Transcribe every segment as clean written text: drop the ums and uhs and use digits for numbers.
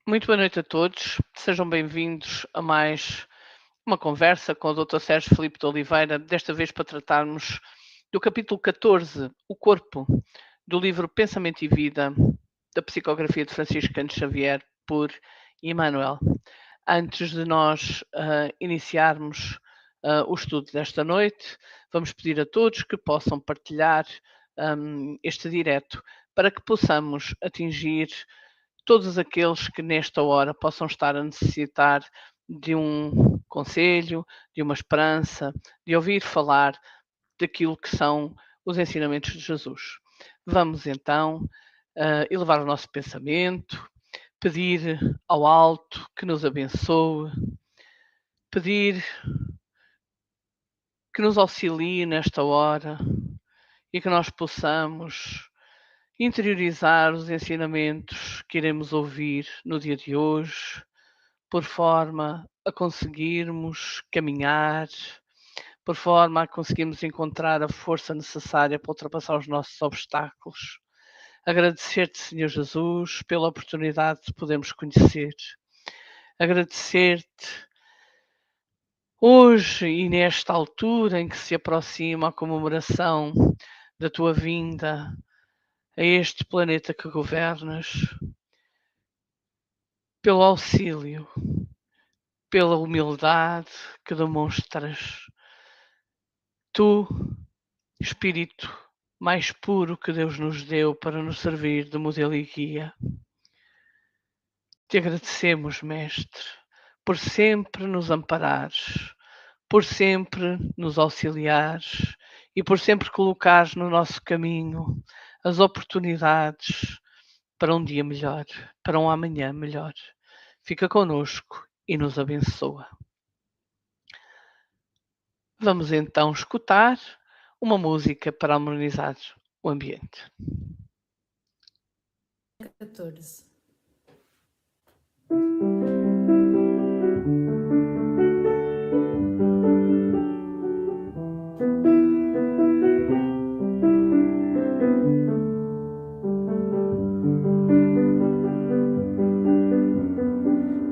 Muito boa noite a todos. Sejam bem-vindos a mais uma conversa com o Dr. Sérgio Filipe de Oliveira, desta vez para tratarmos do capítulo 14, O Corpo, do livro Pensamento e Vida, da psicografia de Francisco Cândido Xavier, por Emmanuel. Antes de nós iniciarmos o estudo desta noite, vamos pedir a todos que possam partilhar este direto para que possamos atingir todos aqueles que nesta hora possam estar a necessitar de um conselho, de uma esperança, de ouvir falar daquilo que são os ensinamentos de Jesus. Vamos então elevar o nosso pensamento, pedir ao alto que nos abençoe, pedir que nos auxilie nesta hora e que nós possamos interiorizar os ensinamentos que iremos ouvir no dia de hoje, por forma a conseguirmos caminhar, por forma a conseguirmos encontrar a força necessária para ultrapassar os nossos obstáculos. Agradecer-te, Senhor Jesus, pela oportunidade de podermos conhecer. Agradecer-te hoje e nesta altura em que se aproxima a comemoração da tua vinda a este planeta que governas, pelo auxílio, pela humildade que demonstras. Tu, Espírito mais puro que Deus nos deu para nos servir de modelo e guia. Te agradecemos, Mestre, por sempre nos amparares, por sempre nos auxiliares e por sempre colocares no nosso caminho as oportunidades para um dia melhor, para um amanhã melhor. Fica conosco e nos abençoa. Vamos então escutar uma música para harmonizar o ambiente. 14.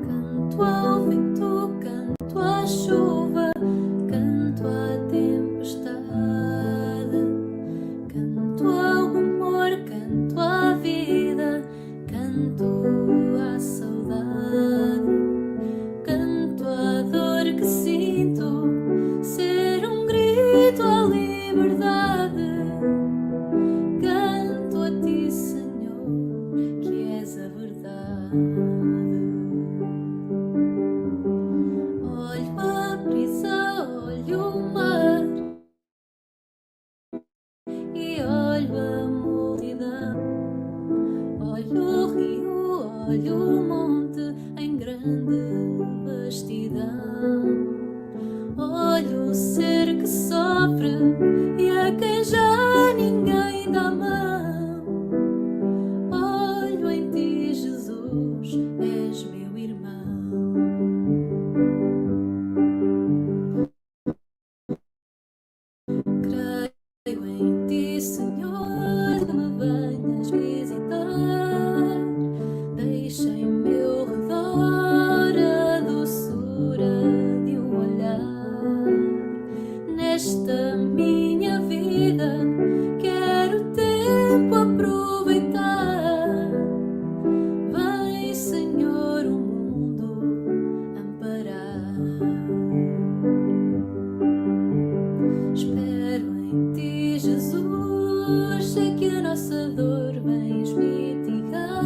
Canto ao vento, canto à chuva, canto à tempestade, canto ao amor, canto à vida, canto à saudade, canto à dor que sinto, ser um grito à liberdade. Canto a ti, Senhor, que és a verdade. Olho a brisa, olho o mar e olho a multidão. Olho o rio, olho o monte em grande vastidão. Olho o ser que sofre e a quem já ninguém dá mão. Olho em ti, Jesus, és meu irmão. Creio em ti, Senhor, que me venhas visitar. Deixa em meu redor a doçura de um olhar. Nesta minha vida quero tempo aproveitar. Vem, Senhor, o mundo amparar. Espero em ti, Jesus, sei que a nossa dor vens mitigar.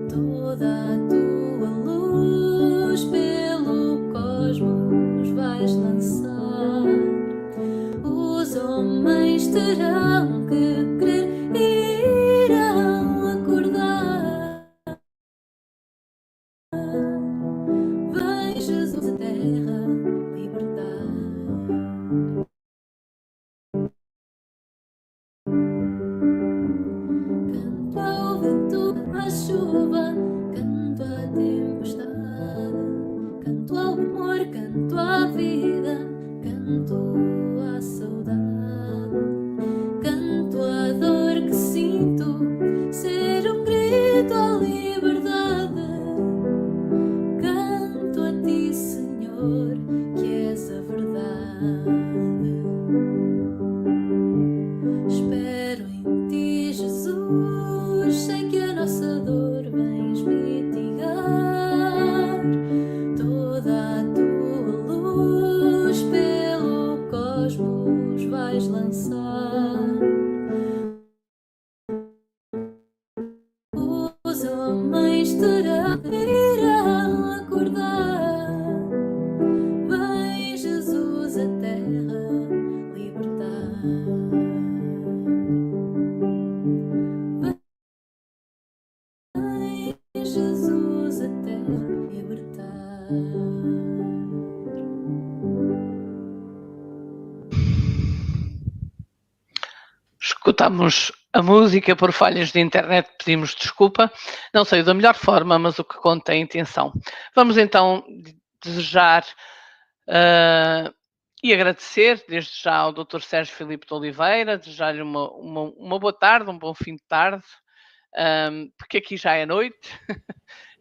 Toda a tua luz pelo cosmos vais lançar. Os homens terão que crer e irão acordar. Vem, Jesus, a terra libertar. Canto ao vento, à chuva, canto à tempestade, canto ao amor, canto à vida, canto à saudade, canto à dor que sinto, ser um grito à liberdade. os homens irão acordar. Vem Jesus a terra libertar. Vem Jesus a terra libertar. Escutamos a música por falhas de internet, pedimos desculpa. Não saiu da melhor forma, mas o que conta é a intenção. Vamos então desejar e agradecer desde já ao Dr. Sérgio Filipe de Oliveira, desejar-lhe uma boa tarde, um bom fim de tarde, porque aqui já é noite,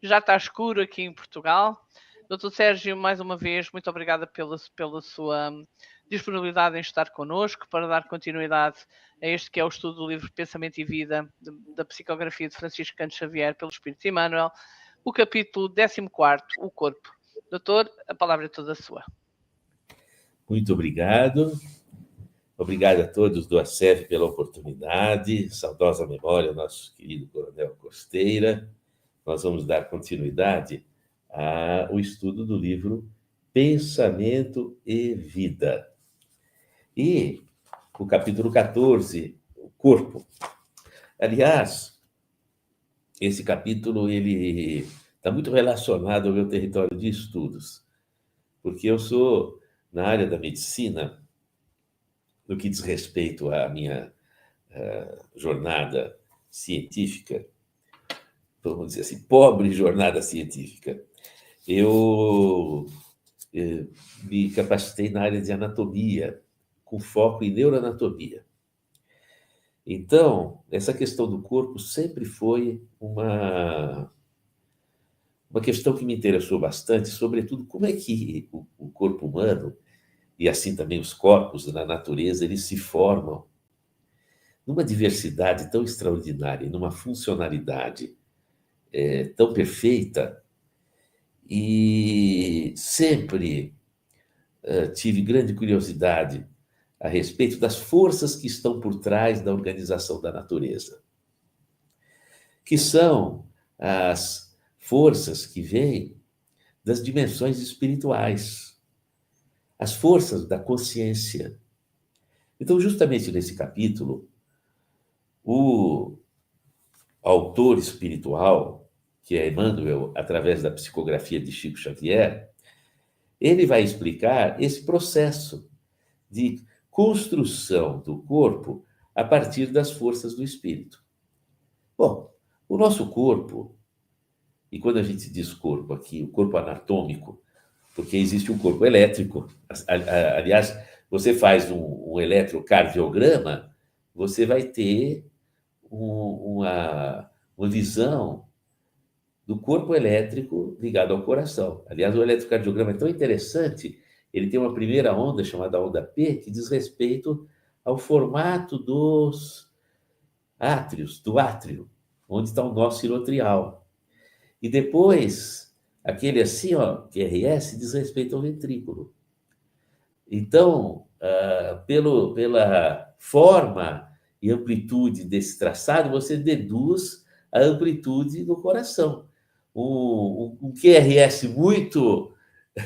já está escuro aqui em Portugal. Dr. Sérgio, mais uma vez, muito obrigada pela sua disponibilidade em estar connosco para dar continuidade a este que é o estudo do livro Pensamento e Vida, da psicografia de Francisco Canto Xavier, pelo Espírito Emmanuel, o capítulo 14º, o corpo. Doutor, a palavra é toda sua. Muito obrigado. Obrigado a todos do ACEF pela oportunidade. Saudosa memória ao nosso querido Coronel Costeira. Nós vamos dar continuidade ao estudo do livro Pensamento e Vida. E o capítulo 14, o corpo. Aliás, esse capítulo ele está muito relacionado ao meu território de estudos, porque eu sou, na área da medicina, no que diz respeito à minha jornada científica, vamos dizer assim, pobre jornada científica, eu me capacitei na área de anatomia, com foco em neuroanatomia. Então, essa questão do corpo sempre foi uma questão que me interessou bastante, sobretudo como é que o corpo humano, e assim também os corpos na natureza, eles se formam numa diversidade tão extraordinária, numa funcionalidade tão perfeita, e sempre tive grande curiosidade a respeito das forças que estão por trás da organização da natureza, que são as forças que vêm das dimensões espirituais, as forças da consciência. Então, justamente nesse capítulo, o autor espiritual, que é Emmanuel, através da psicografia de Chico Xavier, ele vai explicar esse processo de construção do corpo a partir das forças do espírito. Bom, o nosso corpo, e quando a gente diz corpo aqui, o corpo anatômico, porque existe um corpo elétrico, aliás, você faz um eletrocardiograma, você vai ter uma visão do corpo elétrico ligado ao coração. Aliás, o eletrocardiograma é tão interessante, ele tem uma primeira onda, chamada onda P, que diz respeito ao formato dos átrios, do átrio, onde está o nó sinusoidal. E depois, aquele assim, ó, QRS, diz respeito ao ventrículo. Então, pela forma e amplitude desse traçado, você deduz a amplitude do coração. Um QRS muito,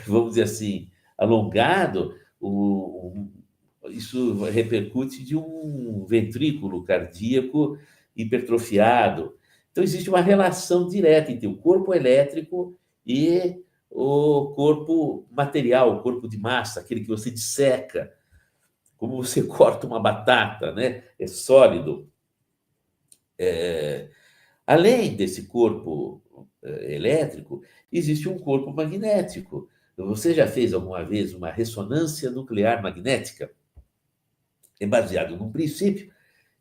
vamos dizer assim, alongado, isso repercute de um ventrículo cardíaco hipertrofiado. Então, existe uma relação direta entre o corpo elétrico e o corpo material, o corpo de massa, aquele que você disseca, como você corta uma batata, né? É sólido. Além desse corpo elétrico, existe um corpo magnético. Você já fez alguma vez uma ressonância nuclear magnética? É baseado num princípio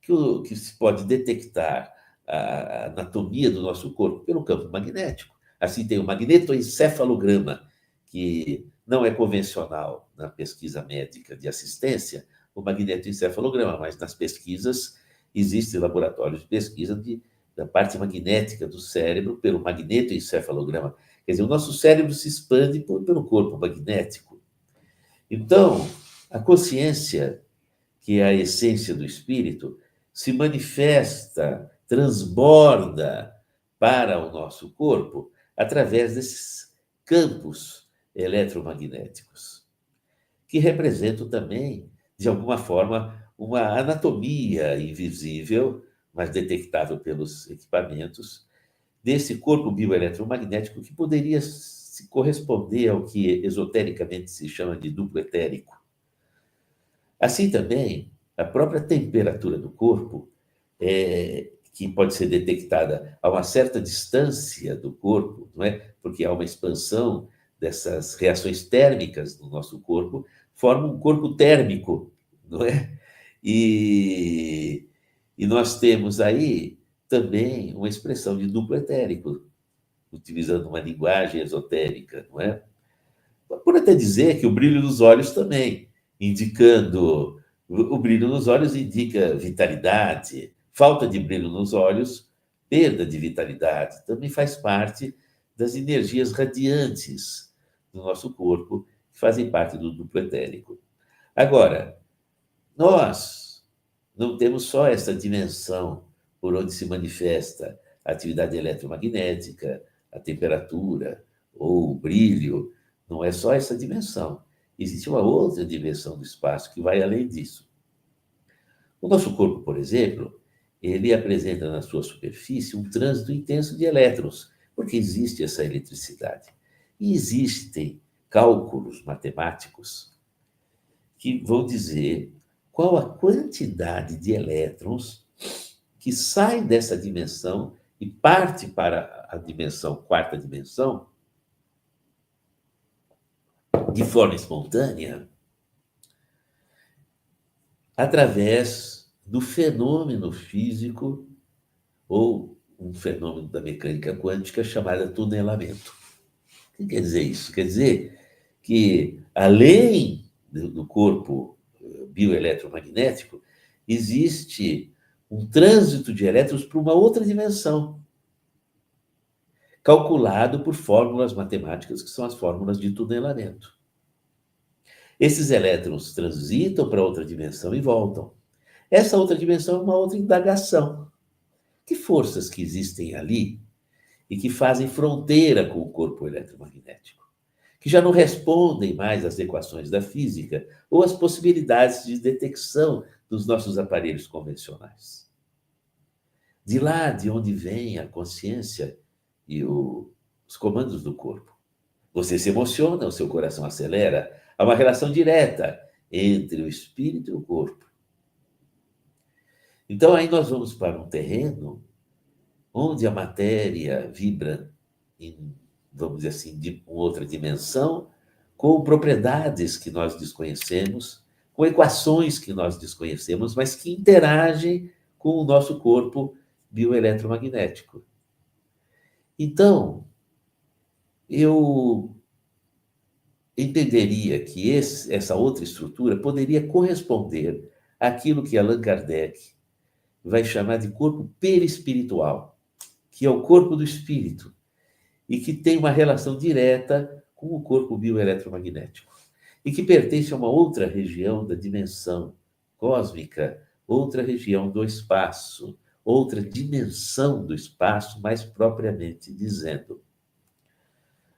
que se pode detectar a anatomia do nosso corpo pelo campo magnético. Assim, tem o magnetoencefalograma, que não é convencional na pesquisa médica de assistência, o magnetoencefalograma, mas nas pesquisas existem laboratórios de pesquisa da parte magnética do cérebro pelo magnetoencefalograma. Quer dizer, o nosso cérebro se expande pelo corpo magnético. Então, a consciência, que é a essência do espírito, se manifesta, transborda para o nosso corpo através desses campos eletromagnéticos, que representam também, de alguma forma, uma anatomia invisível, mas detectável pelos equipamentos, desse corpo bioeletromagnético que poderia se corresponder ao que esotericamente se chama de duplo etérico. Assim também, a própria temperatura do corpo, que pode ser detectada a uma certa distância do corpo, não é? Porque há uma expansão dessas reações térmicas no nosso corpo, forma um corpo térmico, não é? E nós temos aí também uma expressão de duplo etérico, utilizando uma linguagem esotérica, não é? Por até dizer que o brilho nos olhos também, indicando. O brilho nos olhos indica vitalidade, falta de brilho nos olhos, perda de vitalidade. Também faz parte das energias radiantes do nosso corpo, que fazem parte do duplo etérico. Agora, nós não temos só essa dimensão por onde se manifesta a atividade eletromagnética, a temperatura ou o brilho, não é só essa dimensão. Existe uma outra dimensão do espaço que vai além disso. O nosso corpo, por exemplo, ele apresenta na sua superfície um trânsito intenso de elétrons, porque existe essa eletricidade. E existem cálculos matemáticos que vão dizer qual a quantidade de elétrons que sai dessa dimensão e parte para a dimensão, quarta dimensão, de forma espontânea, através do fenômeno físico ou um fenômeno da mecânica quântica chamado tunelamento. O que quer dizer isso? Quer dizer que, além do corpo bioeletromagnético, existe um trânsito de elétrons para uma outra dimensão, calculado por fórmulas matemáticas, que são as fórmulas de tunelamento. Esses elétrons transitam para outra dimensão e voltam. Essa outra dimensão é uma outra indagação. Que forças que existem ali e que fazem fronteira com o corpo eletromagnético, que já não respondem mais às equações da física ou às possibilidades de detecção dos nossos aparelhos convencionais. De lá de onde vem a consciência e os comandos do corpo. Você se emociona, o seu coração acelera. Há uma relação direta entre o espírito e o corpo. Então, aí nós vamos para um terreno onde a matéria vibra em, vamos dizer assim, de uma outra dimensão, com propriedades que nós desconhecemos, com equações que nós desconhecemos, mas que interagem com o nosso corpo bioeletromagnético. Então, eu entenderia que essa outra estrutura poderia corresponder àquilo que Allan Kardec vai chamar de corpo perispiritual, que é o corpo do espírito, e que tem uma relação direta com o corpo bioeletromagnético, e que pertence a uma outra região da dimensão cósmica, outra região do espaço, outra dimensão do espaço, mais propriamente dizendo.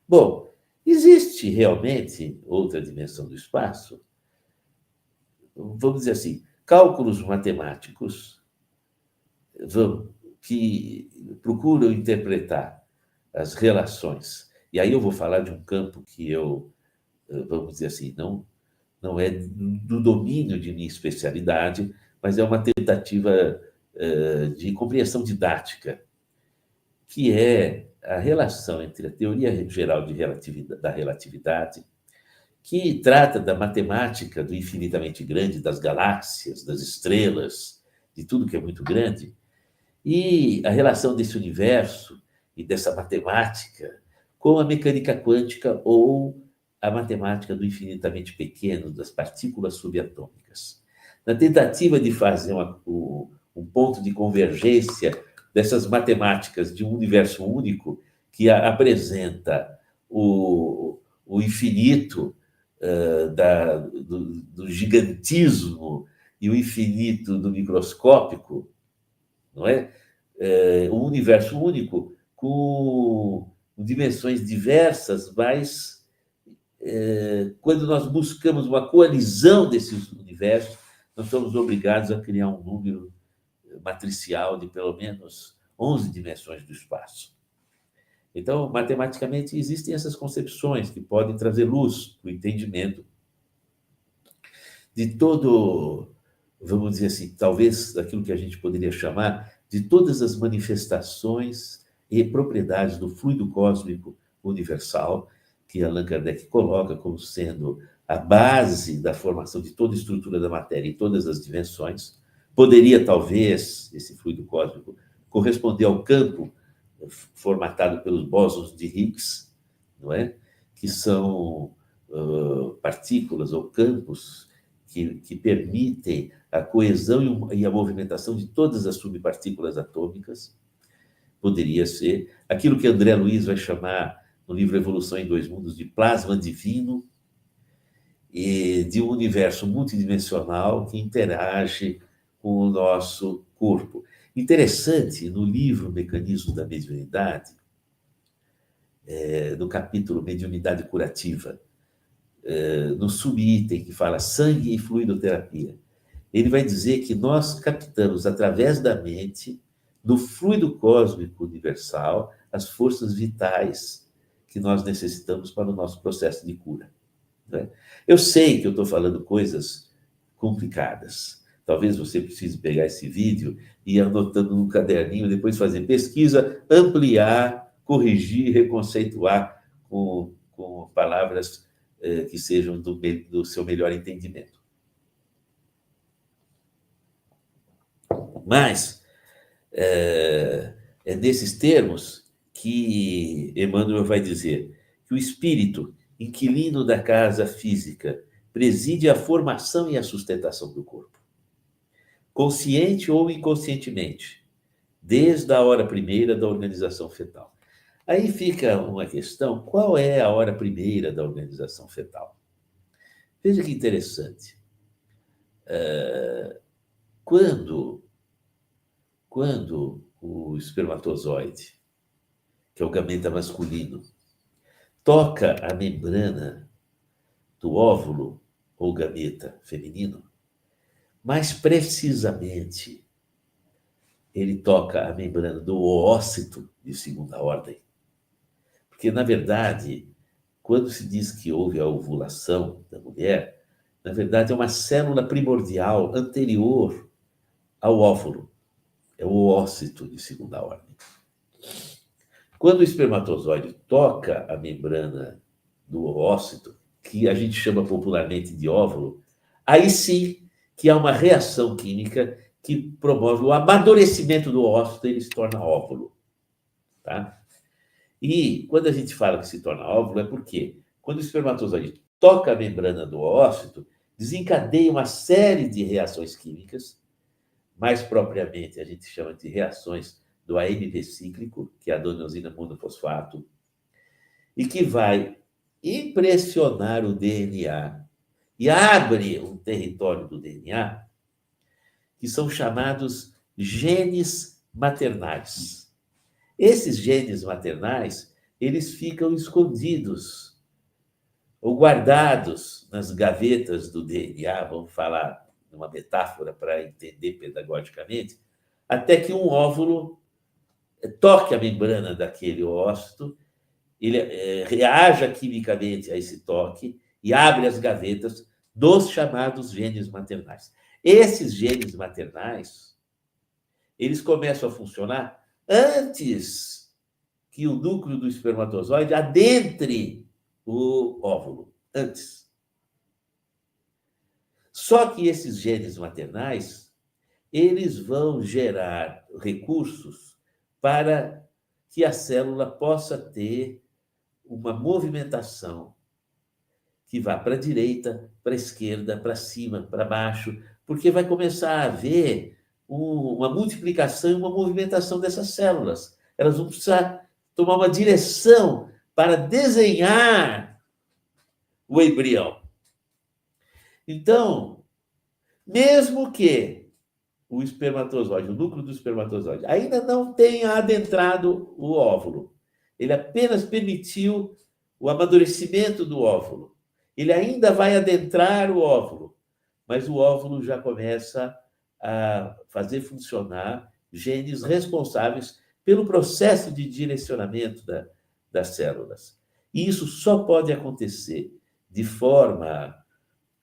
Bom, existe realmente outra dimensão do espaço? Vamos dizer assim, cálculos matemáticos que procuram interpretar as relações. E aí eu vou falar de um campo que eu, vamos dizer assim, não é do domínio de minha especialidade, mas é uma tentativa de compreensão didática, que é a relação entre a teoria geral da relatividade, que trata da matemática do infinitamente grande, das galáxias, das estrelas, de tudo que é muito grande, e a relação desse universo e dessa matemática com a mecânica quântica ou a matemática do infinitamente pequeno, das partículas subatômicas. Na tentativa de fazer um ponto de convergência dessas matemáticas de um universo único que apresenta o infinito do gigantismo e o infinito do microscópico, não é? Um universo único com dimensões diversas, mas quando nós buscamos uma coalizão desses universos, nós somos obrigados a criar um número matricial de pelo menos 11 dimensões do espaço. Então, matematicamente, existem essas concepções que podem trazer luz para o entendimento de todo, vamos dizer assim, talvez aquilo que a gente poderia chamar de todas as manifestações e propriedades do fluido cósmico universal, que Allan Kardec coloca como sendo a base da formação de toda a estrutura da matéria em todas as dimensões. Poderia, talvez, esse fluido cósmico corresponder ao campo formatado pelos bósons de Higgs, não é? Que são partículas ou campos que permitem a coesão e a movimentação de todas as subpartículas atômicas. Poderia ser aquilo que André Luiz vai chamar, no livro Evolução em Dois Mundos, de plasma divino, e de um universo multidimensional que interage com o nosso corpo. Interessante, no livro Mecanismos da Mediunidade, no capítulo Mediunidade Curativa, no subitem que fala sangue e fluidoterapia, ele vai dizer que nós captamos, através da mente, do fluido cósmico universal, as forças vitais que nós necessitamos para o nosso processo de cura. Né? Eu sei que eu estou falando coisas complicadas. Talvez você precise pegar esse vídeo e ir anotando num caderninho, depois fazer pesquisa, ampliar, corrigir, reconceituar com palavras que sejam do seu melhor entendimento. Mas é nesses termos que Emmanuel vai dizer que o espírito, inquilino da casa física, preside a formação e a sustentação do corpo, consciente ou inconscientemente, desde a hora primeira da organização fetal. Aí fica uma questão: qual é a hora primeira da organização fetal? Veja que interessante. Quando o espermatozoide, que é o gameta masculino, toca a membrana do óvulo ou gameta feminino, mais precisamente, ele toca a membrana do oócito de segunda ordem. Porque, na verdade, quando se diz que houve a ovulação da mulher, na verdade é uma célula primordial anterior ao óvulo. É o oócito de segunda ordem. Quando o espermatozoide toca a membrana do oócito, que a gente chama popularmente de óvulo, aí sim que há uma reação química que promove o amadurecimento do óvulo, ele se torna óvulo. Tá? E quando a gente fala que se torna óvulo, é porque quando o espermatozoide toca a membrana do oócito, desencadeia uma série de reações químicas, mais propriamente a gente chama de reações do AMP cíclico, que é a adenosina monofosfato, e que vai impressionar o DNA e abre um território do DNA que são chamados genes maternais. Esses genes maternais, eles ficam escondidos ou guardados nas gavetas do DNA, vamos falar numa metáfora para entender pedagogicamente, até que um óvulo toque a membrana daquele ócito, ele reaja quimicamente a esse toque e abre as gavetas dos chamados genes maternais. Esses genes maternais, eles começam a funcionar antes que o núcleo do espermatozoide adentre o óvulo, antes. Só que esses genes maternais, eles vão gerar recursos para que a célula possa ter uma movimentação que vá para a direita, para a esquerda, para cima, para baixo, porque vai começar a haver uma multiplicação e uma movimentação dessas células. Elas vão precisar tomar uma direção para desenhar o embrião. Então, mesmo que o espermatozoide, o núcleo do espermatozoide. Ainda não tenha adentrado o óvulo. Ele apenas permitiu o amadurecimento do óvulo. Ele ainda vai adentrar o óvulo, mas o óvulo já começa a fazer funcionar genes responsáveis pelo processo de direcionamento das células. E isso só pode acontecer de forma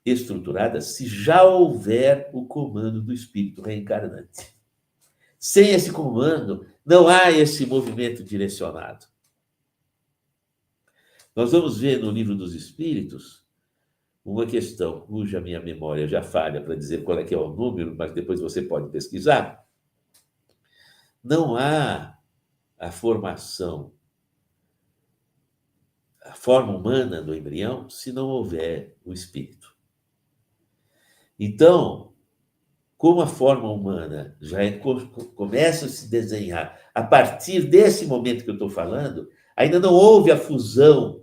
estruturada se já houver o comando do espírito reencarnante. Sem esse comando, não há esse movimento direcionado. Nós vamos ver no Livro dos Espíritos uma questão cuja minha memória já falha para dizer qual é que é o número, mas depois você pode pesquisar. Não há a formação, a forma humana do embrião se não houver o espírito. Então, como a forma humana começa a se desenhar a partir desse momento que eu estou falando, ainda não houve a fusão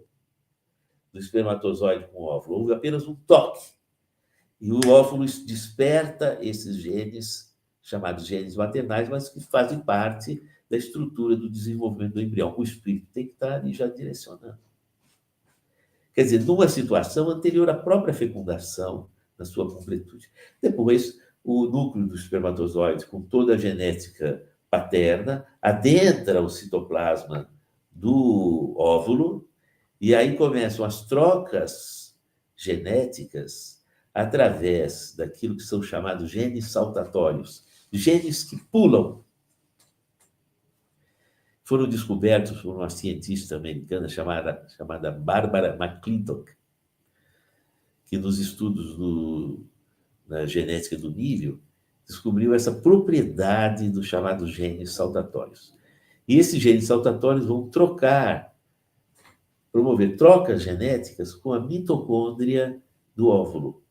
do espermatozoide com o óvulo, houve apenas um toque. E o óvulo desperta esses genes, chamados genes maternais, mas que fazem parte da estrutura do desenvolvimento do embrião. O espírito tem que estar ali já direcionando. Quer dizer, numa situação anterior à própria fecundação, na sua completude. Depois, o núcleo do espermatozoide, com toda a genética paterna, adentra o citoplasma do óvulo, e aí começam as trocas genéticas através daquilo que são chamados genes saltatórios, genes que pulam. Foram descobertos por uma cientista americana chamada Barbara McClintock, que nos estudos na genética do nível, descobriu essa propriedade dos chamados genes saltatórios. E esses genes saltatórios vão promover trocas genéticas com a mitocôndria do óvulo.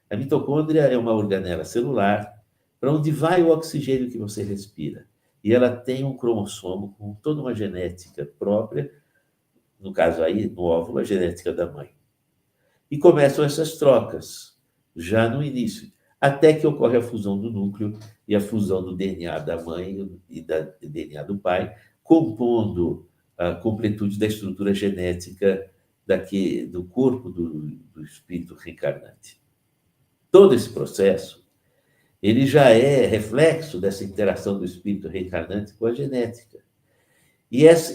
A mitocôndria é uma organela celular para onde vai o oxigênio que você respira. E ela tem um cromossomo com toda uma genética própria, no caso aí, no óvulo, a genética da mãe. E começam essas trocas, já no início, até que ocorre a fusão do núcleo e a fusão do DNA da mãe e do DNA do pai, compondo a completude da estrutura genética do corpo do espírito reencarnante. Todo esse processo, ele já é reflexo dessa interação do espírito reencarnante com a genética. E essa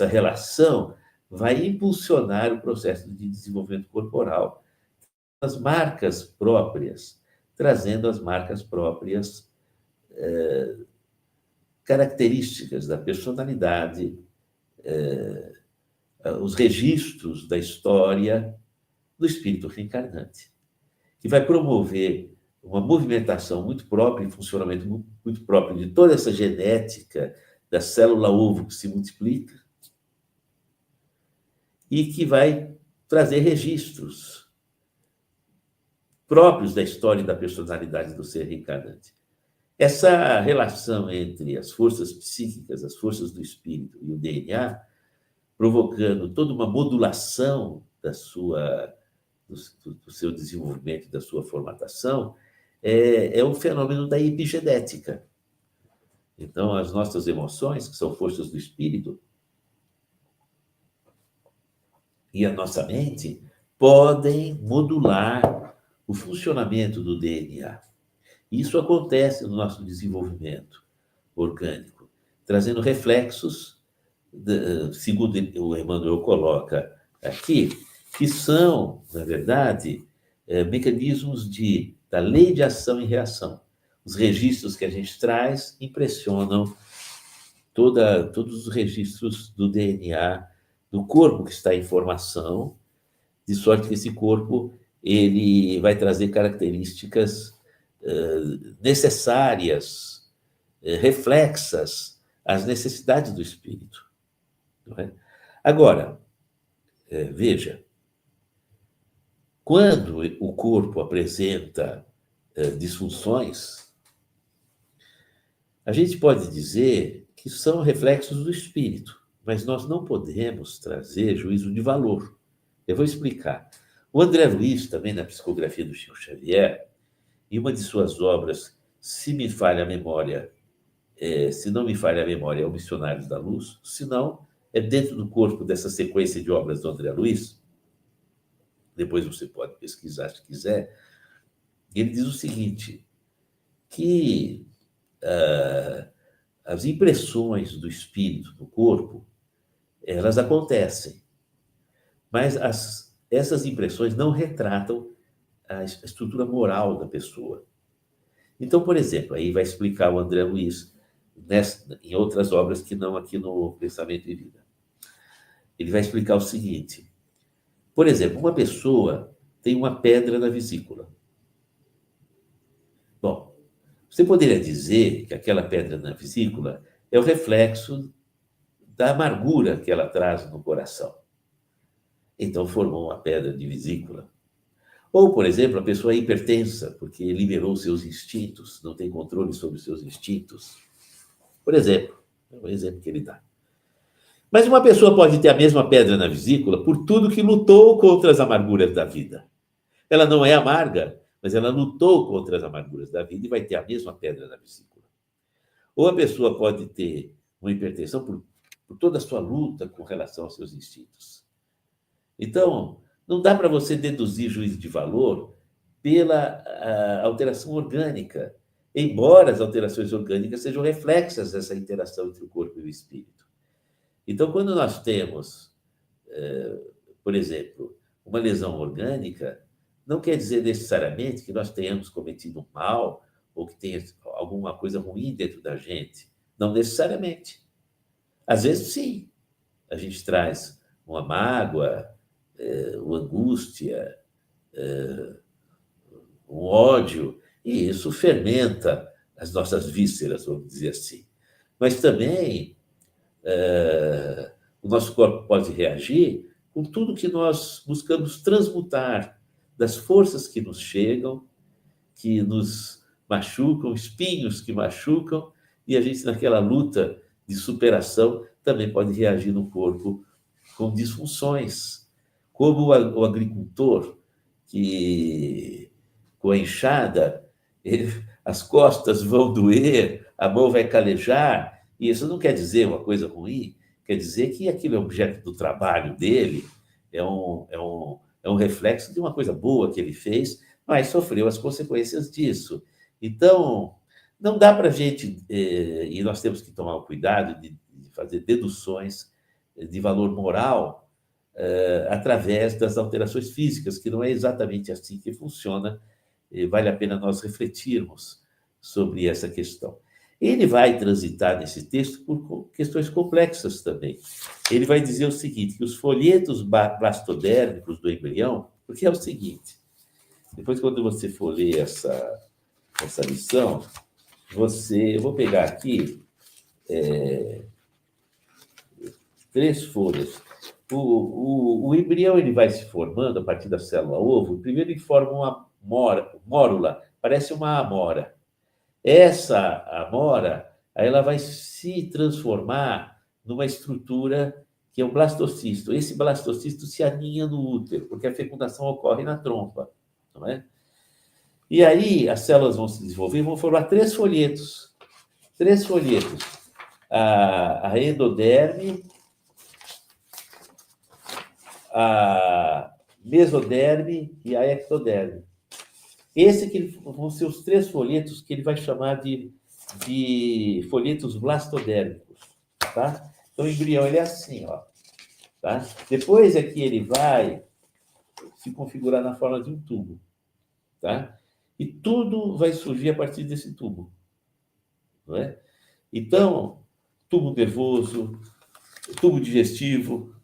relação vai impulsionar o processo de desenvolvimento corporal, as marcas próprias, trazendo as marcas próprias características da personalidade, os registros da história do espírito reencarnante, que vai promover uma movimentação muito própria e funcionamento muito próprio de toda essa genética da célula ovo que se multiplica e que vai trazer registros próprios da história e da personalidade do ser reencarnante. Essa relação entre as forças psíquicas, as forças do espírito e o DNA, provocando toda uma modulação do seu desenvolvimento, da sua formatação, é um fenômeno da epigenética. Então, as nossas emoções, que são forças do espírito, e a nossa mente podem modular o funcionamento do DNA. Isso acontece no nosso desenvolvimento orgânico, trazendo reflexos, segundo o Emmanuel coloca aqui, que são, na verdade, mecanismos da lei de ação e reação. Os registros que a gente traz impressionam todos os registros do DNA do corpo que está em formação, de sorte que esse corpo ele vai trazer características necessárias, reflexas às necessidades do espírito. Não é? Agora, veja, quando o corpo apresenta disfunções, a gente pode dizer que são reflexos do espírito, mas nós não podemos trazer juízo de valor. Eu vou explicar. O André Luiz, também na psicografia do Chico Xavier, em uma de suas obras, se me falha a memória, se não me falha a memória, é o Missionários da Luz, se não, é dentro do corpo dessa sequência de obras do André Luiz, depois você pode pesquisar se quiser, ele diz o seguinte, que as impressões do espírito no corpo, elas acontecem, mas essas impressões não retratam a estrutura moral da pessoa. Então, por exemplo, aí vai explicar o André Luiz em outras obras que não aqui no Pensamento e Vida. Ele vai explicar o seguinte, por exemplo, uma pessoa tem uma pedra na vesícula. Bom, você poderia dizer que aquela pedra na vesícula é o reflexo da amargura que ela traz no coração. Então, formou uma pedra de vesícula. Ou, por exemplo, a pessoa é hipertensa, porque liberou seus instintos, não tem controle sobre seus instintos. Por exemplo, é um exemplo que ele dá. Mas uma pessoa pode ter a mesma pedra na vesícula por tudo que lutou contra as amarguras da vida. Ela não é amarga, mas ela lutou contra as amarguras da vida e vai ter a mesma pedra na vesícula. Ou a pessoa pode ter uma hipertensão por toda a sua luta com relação aos seus instintos. Então, não dá para você deduzir juízo de valor pela alteração orgânica, embora as alterações orgânicas sejam reflexas dessa interação entre o corpo e o espírito. Então, quando nós temos, por exemplo, uma lesão orgânica, não quer dizer necessariamente que nós tenhamos cometido um mal ou que tenha alguma coisa ruim dentro da gente. Não necessariamente. Às vezes, sim. A gente traz uma mágoa, uma angústia, um ódio, e isso fermenta as nossas vísceras, vamos dizer assim. Mas também o nosso corpo pode reagir com tudo que nós buscamos transmutar das forças que nos chegam, que nos machucam, espinhos que machucam, e a gente, naquela luta de superação, também pode reagir no corpo com disfunções, como o agricultor, que com a enxada, as costas vão doer, a mão vai calejar, e isso não quer dizer uma coisa ruim, quer dizer que aquilo é objeto do trabalho dele, é um reflexo de uma coisa boa que ele fez, mas sofreu as consequências disso. Então, não dá para a gente, e nós temos que tomar o cuidado de fazer deduções de valor moral através das alterações físicas, que não é exatamente assim que funciona, e vale a pena nós refletirmos sobre essa questão. Ele vai transitar nesse texto por questões complexas também. Ele vai dizer o seguinte, que os folhetos blastodérmicos do embrião, porque é o seguinte, depois quando você for ler essa lição, eu vou pegar aqui 3 folhas. O embrião ele vai se formando a partir da célula ovo, primeiro ele forma uma mórula, parece uma amora. Essa amora, ela vai se transformar numa estrutura que é o blastocisto. Esse blastocisto se aninha no útero, porque a fecundação ocorre na trompa, não é? E aí as células vão se desenvolver e vão formar 3 folhetos. 3 folhetos. A endoderme, a mesoderme e a ectoderme. Esse que vão ser os 3 folhetos que ele vai chamar de folhetos blastodérmicos, tá? Então, o embrião ele é assim, ó, tá? Depois é que ele vai se configurar na forma de um tubo, tá? E tudo vai surgir a partir desse tubo, não é? Então, tubo nervoso, tubo digestivo,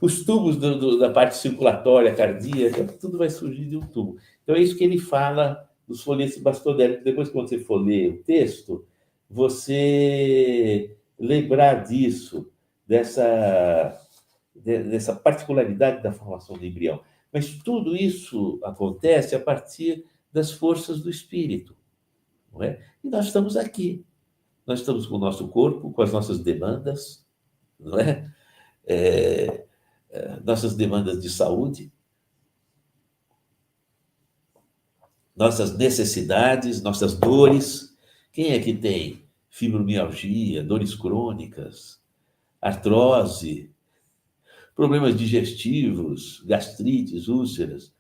os tubos da parte circulatória, cardíaca, tudo vai surgir de um tubo. Então, é isso que ele fala dos folhetos blastodérmicos. Depois, quando você for ler o texto, você lembrar disso, dessa particularidade da formação do embrião. Mas tudo isso acontece a partir das forças do espírito, não é? E nós estamos aqui. Nós estamos com o nosso corpo, com as nossas demandas, não é? Nossas demandas de saúde. nossas necessidades, nossas dores. Quem é que tem fibromialgia, dores crônicas, artrose, problemas digestivos, gastrites, úlceras,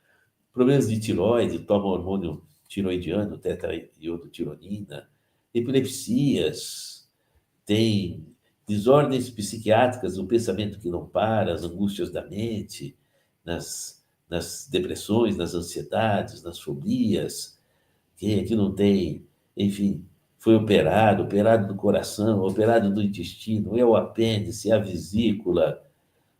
problemas de tireoide, toma hormônio tiroidiano, tetraiodotironina, epilepsias, tem desordens psiquiátricas, o pensamento que não para, as angústias da mente, nas depressões, nas ansiedades, nas fobias. Quem aqui não tem, enfim, foi operado do coração, operado do intestino, é o apêndice, é a vesícula,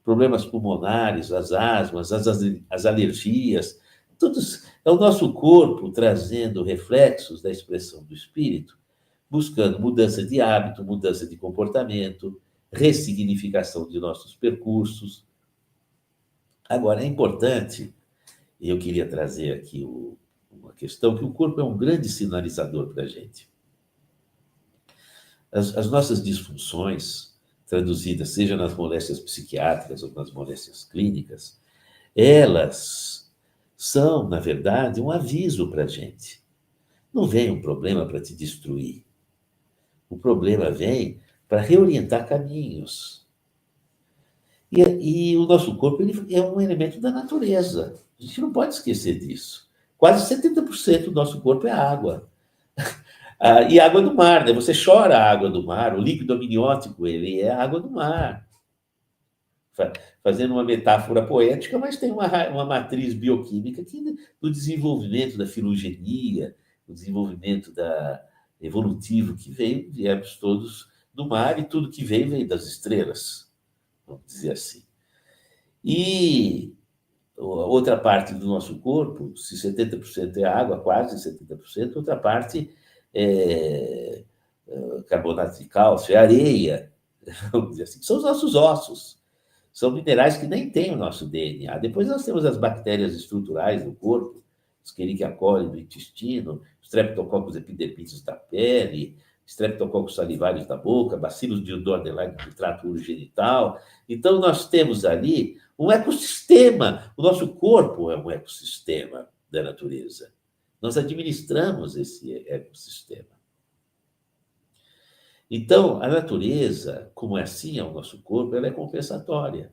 problemas pulmonares, as asmas, as alergias, tudo é o nosso corpo trazendo reflexos da expressão do espírito, buscando mudança de hábito, mudança de comportamento, ressignificação de nossos percursos. Agora, é importante, e eu queria trazer aqui uma questão, que o corpo é um grande sinalizador para a gente. As nossas disfunções, traduzidas seja nas moléstias psiquiátricas ou nas moléstias clínicas, elas são, na verdade, um aviso para a gente. Não vem um problema para te destruir. O problema vem para reorientar caminhos. E o nosso corpo ele é um elemento da natureza. A gente não pode esquecer disso. Quase 70% do nosso corpo é água. E água do mar, né? Você chora a água do mar, o líquido amniótico, ele é a água do mar. Fazendo uma metáfora poética, mas tem uma matriz bioquímica que, no desenvolvimento da filogenia, no desenvolvimento evolutivo que viemos todos do mar, e tudo que veio das estrelas, vamos dizer assim. E a outra parte do nosso corpo, se 70% é água, quase 70%, outra parte é carbonato de cálcio, é areia, vamos dizer assim, que são os nossos ossos. São minerais que nem têm o nosso DNA. Depois nós temos as bactérias estruturais do corpo, Escherichia coli do intestino, Streptococcus epidermidis da pele, Streptococcus salivaris da boca, Bacillus de Dordrecht do trato urogenital. Então, nós temos ali um ecossistema. O nosso corpo é um ecossistema da natureza. Nós administramos esse ecossistema. Então, a natureza, como é assim, é o nosso corpo, ela é compensatória.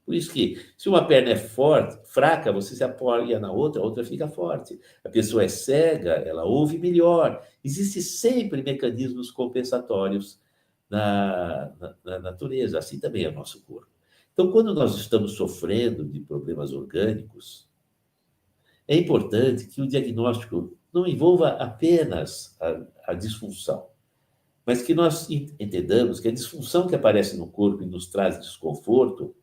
Por isso que, se uma perna é fraca, você se apoia na outra, a outra fica forte. A pessoa é cega, ela ouve melhor. Existem sempre mecanismos compensatórios na natureza. Assim também é o nosso corpo. Então, quando nós estamos sofrendo de problemas orgânicos, é importante que o diagnóstico não envolva apenas a disfunção, mas que nós entendamos que a disfunção que aparece no corpo e nos traz desconforto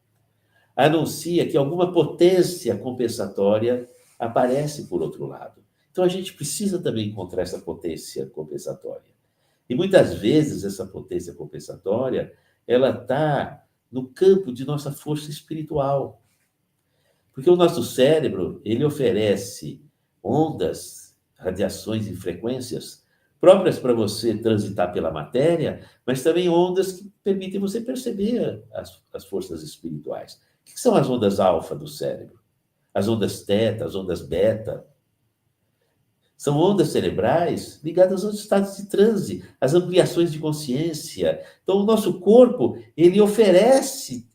anuncia que alguma potência compensatória aparece por outro lado. Então, a gente precisa também encontrar essa potência compensatória. E muitas vezes essa potência compensatória, ela está no campo de nossa força espiritual. Porque o nosso cérebro, ele oferece ondas, radiações e frequências próprias para você transitar pela matéria, mas também ondas que permitem você perceber as forças espirituais. O que são as ondas alfa do cérebro? As ondas teta, as ondas beta. São ondas cerebrais ligadas aos estados de transe, às ampliações de consciência. Então, o nosso corpo, ele oferece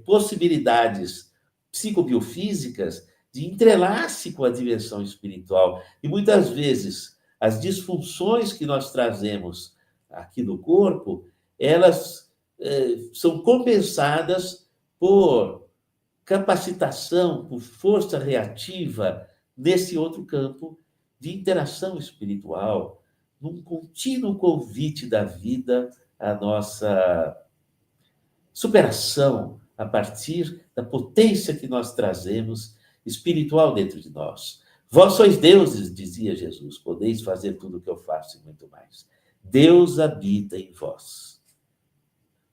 possibilidades psicobiofísicas de entrelace com a dimensão espiritual. E muitas vezes as disfunções que nós trazemos aqui no corpo, elas são compensadas por capacitação, por força reativa nesse outro campo de interação espiritual, num contínuo convite da vida à nossa superação a partir da potência que nós trazemos espiritual dentro de nós. Vós sois deuses, dizia Jesus, podeis fazer tudo o que eu faço e muito mais. Deus habita em vós.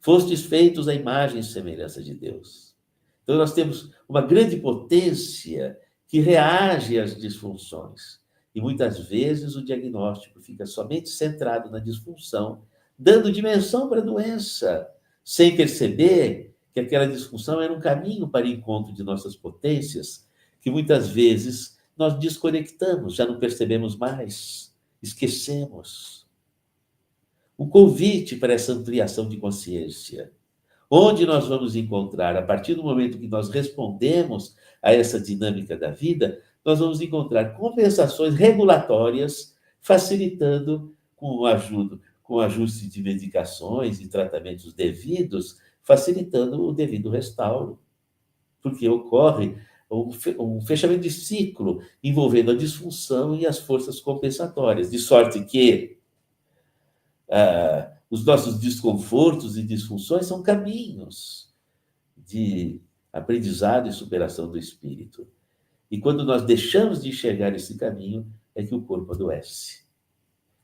Fostes feitos à imagem e semelhança de Deus. Então, nós temos uma grande potência que reage às disfunções. E muitas vezes o diagnóstico fica somente centrado na disfunção, dando dimensão para a doença, sem perceber que aquela disfunção era um caminho para o encontro de nossas potências, que muitas vezes nós desconectamos, já não percebemos mais, esquecemos. Um convite para essa ampliação de consciência, onde nós vamos encontrar, a partir do momento que nós respondemos a essa dinâmica da vida, nós vamos encontrar compensações regulatórias, facilitando com o ajuste de medicações e tratamentos devidos, facilitando o devido restauro. Porque ocorre um fechamento de ciclo envolvendo a disfunção e as forças compensatórias, de sorte que os nossos desconfortos e disfunções são caminhos de aprendizado e superação do espírito. E quando nós deixamos de enxergar esse caminho, é que o corpo adoece.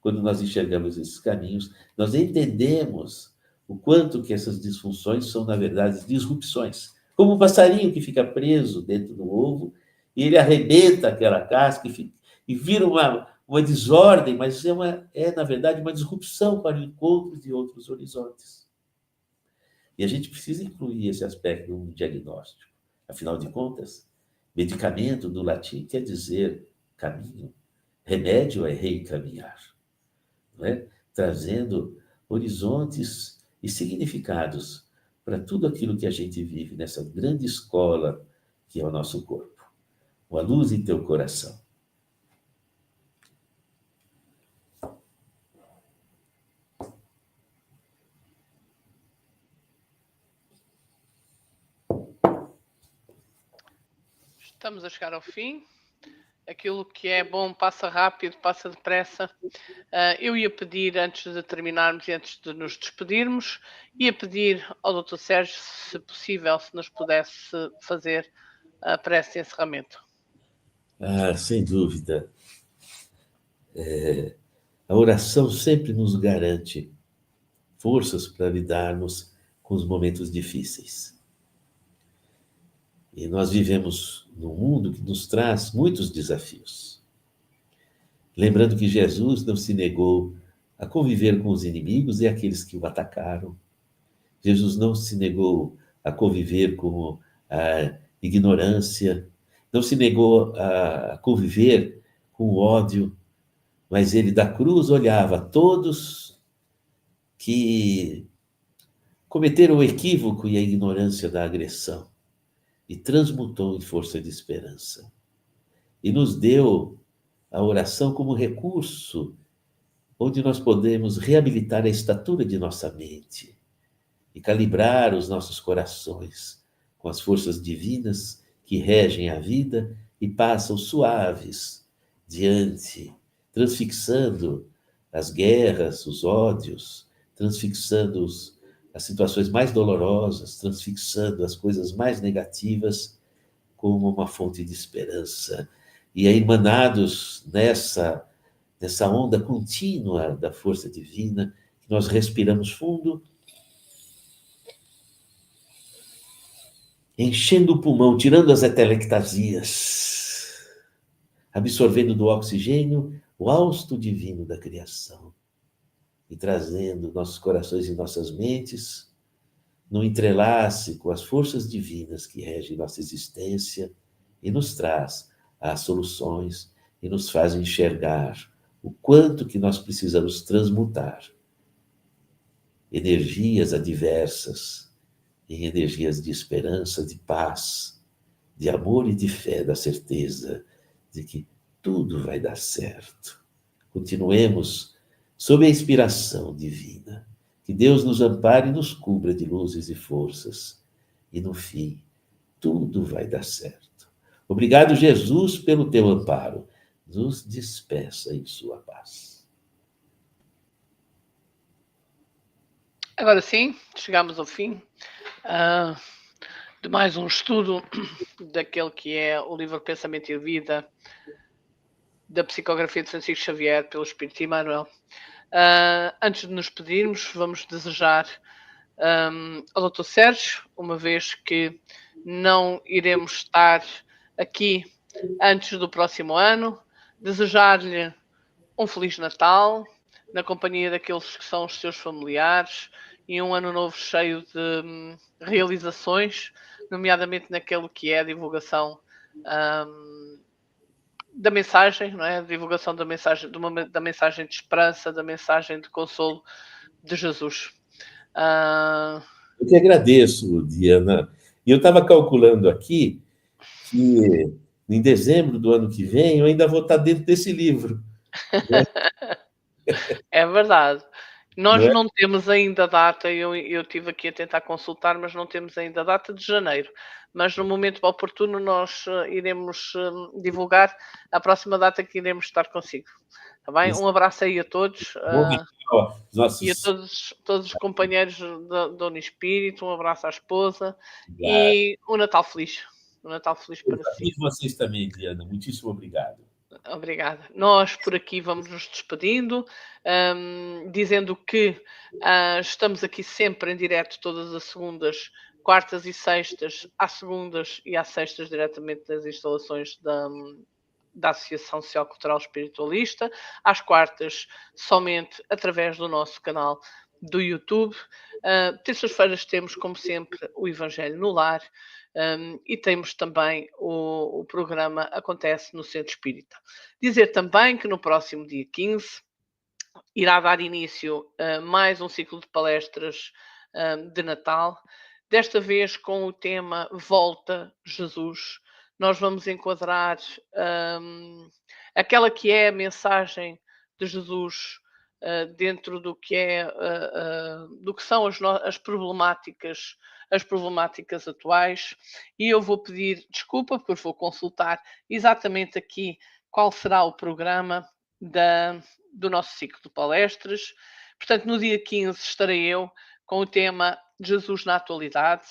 Quando nós enxergamos esses caminhos, nós entendemos o quanto que essas disfunções são, na verdade, disrupções. Como um passarinho que fica preso dentro do ovo, e ele arrebenta aquela casca e vira uma desordem, mas na verdade, uma disrupção para o encontro de outros horizontes. E a gente precisa incluir esse aspecto no diagnóstico. Afinal de contas, medicamento, do latim, quer dizer caminho. Remédio é reencaminhar, não é? Trazendo horizontes e significados para tudo aquilo que a gente vive nessa grande escola que é o nosso corpo. Uma luz em teu coração. Estamos a chegar ao fim. Aquilo que é bom passa rápido, passa depressa. Eu ia pedir, antes de terminarmos e antes de nos despedirmos, ia pedir ao Dr. Sérgio, se possível, se nos pudesse fazer a prece de encerramento. Sem dúvida. A oração sempre nos garante forças para lidarmos com os momentos difíceis. E nós vivemos num mundo que nos traz muitos desafios. Lembrando que Jesus não se negou a conviver com os inimigos e aqueles que o atacaram. Jesus não se negou a conviver com a ignorância, não se negou a conviver com o ódio, mas ele da cruz olhava todos que cometeram o equívoco e a ignorância da agressão e transmutou em força de esperança. E nos deu a oração como recurso onde nós podemos reabilitar a estatura de nossa mente e calibrar os nossos corações com as forças divinas que regem a vida e passam suaves diante, transfixando as guerras, os ódios, transfixando as situações mais dolorosas, transfixando as coisas mais negativas como uma fonte de esperança. E aí, emanados nessa onda contínua da força divina, nós respiramos fundo, enchendo o pulmão, tirando as atelectasias, absorvendo do oxigênio o hausto divino da criação e trazendo nossos corações e nossas mentes no entrelace com as forças divinas que regem nossa existência e nos traz as soluções e nos faz enxergar o quanto que nós precisamos transmutar energias adversas em energias de esperança, de paz, de amor e de fé, da certeza de que tudo vai dar certo. Continuemos sob a inspiração divina. Que Deus nos ampare e nos cubra de luzes e forças. E no fim, tudo vai dar certo. Obrigado, Jesus, pelo teu amparo. Nos despeça em sua paz. Agora sim, chegamos ao fim de mais um estudo daquele que é o livro Pensamento e Vida, da psicografia de Francisco Xavier, pelo Espírito Emmanuel. Antes de nos pedirmos, vamos desejar ao Dr. Sérgio, uma vez que não iremos estar aqui antes do próximo ano, desejar-lhe um Feliz Natal, na companhia daqueles que são os seus familiares, e um ano novo cheio de realizações, nomeadamente naquele que é a divulgação da mensagem, não é? A divulgação da mensagem, da mensagem de esperança, da mensagem de consolo de Jesus. Eu que agradeço, Diana. E eu estava calculando aqui que em dezembro do ano que vem eu ainda vou estar dentro desse livro, É verdade. não Nós é? não temos ainda data, eu estive aqui a tentar consultar, mas não temos ainda a data de janeiro. Mas no momento oportuno nós iremos divulgar a próxima data que iremos estar consigo. Está bem? Isso Um abraço aí a todos é bom, ó, e a nossos todos os companheiros da Unispírito. Um abraço à esposa obrigado. e um Natal feliz. Um Natal feliz para si. E vocês também, Diana. Muitíssimo obrigado. Obrigada. Nós por aqui vamos nos despedindo, dizendo que estamos aqui sempre em direto todas as segundas, quartas e sextas, às segundas e às sextas diretamente das instalações da Associação Social Cultural Espiritualista, às quartas somente através do nosso canal do YouTube. Terças-feiras temos, como sempre, o Evangelho no Lar. E temos também o programa Acontece no Centro Espírita. Dizer também que no próximo dia 15 irá dar início a mais um ciclo de palestras de Natal, desta vez com o tema Volta Jesus. Nós vamos enquadrar aquela que é a mensagem de Jesus dentro do que é do que são as problemáticas atuais, e eu vou pedir desculpa porque vou consultar exatamente aqui qual será o programa do nosso ciclo de palestras. Portanto, no dia 15 estarei eu com o tema Jesus na Atualidade.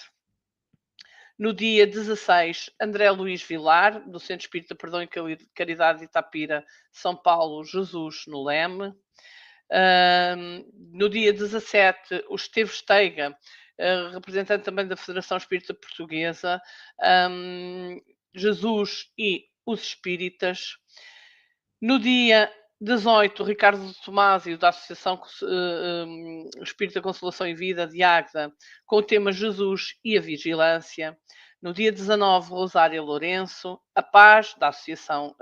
No dia 16, André Luís Vilar, do Centro Espírita Perdão e Caridade de Itapira, São Paulo, Jesus no Leme. No dia 17, o Esteves Teiga, representante também da Federação Espírita Portuguesa, Jesus e os Espíritas. No dia 18, Ricardo Tomásio, da Associação Espírita Consolação e Vida de Águeda, com o tema Jesus e a Vigilância. No dia 19, Rosária Lourenço, a Paz, da Associação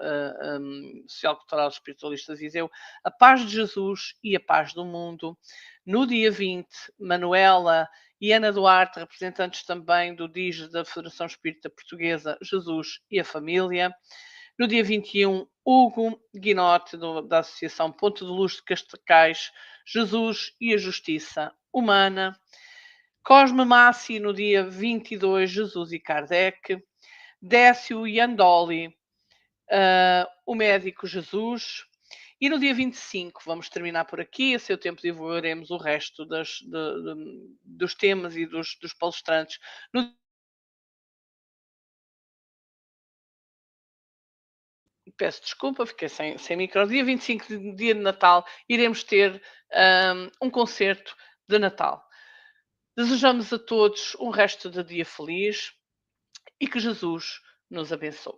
Social Cultural Espiritualista de Viseu, a Paz de Jesus e a Paz do Mundo. No dia 20, Manuela e Ana Duarte, representantes também do DIG da Federação Espírita Portuguesa, Jesus e a Família. No dia 21, Hugo Guinote, da Associação Ponto de Luz de Cascais, Jesus e a Justiça Humana. Cosme Massi, no dia 22, Jesus e Kardec. Décio Iandoli, o Médico Jesus. E no dia 25, vamos terminar por aqui, a seu tempo divulgaremos o resto dos temas e dos palestrantes. Peço desculpa, fiquei sem micro. Dia 25, dia de Natal, iremos ter um concerto de Natal. Desejamos a todos um resto de dia feliz e que Jesus nos abençoe.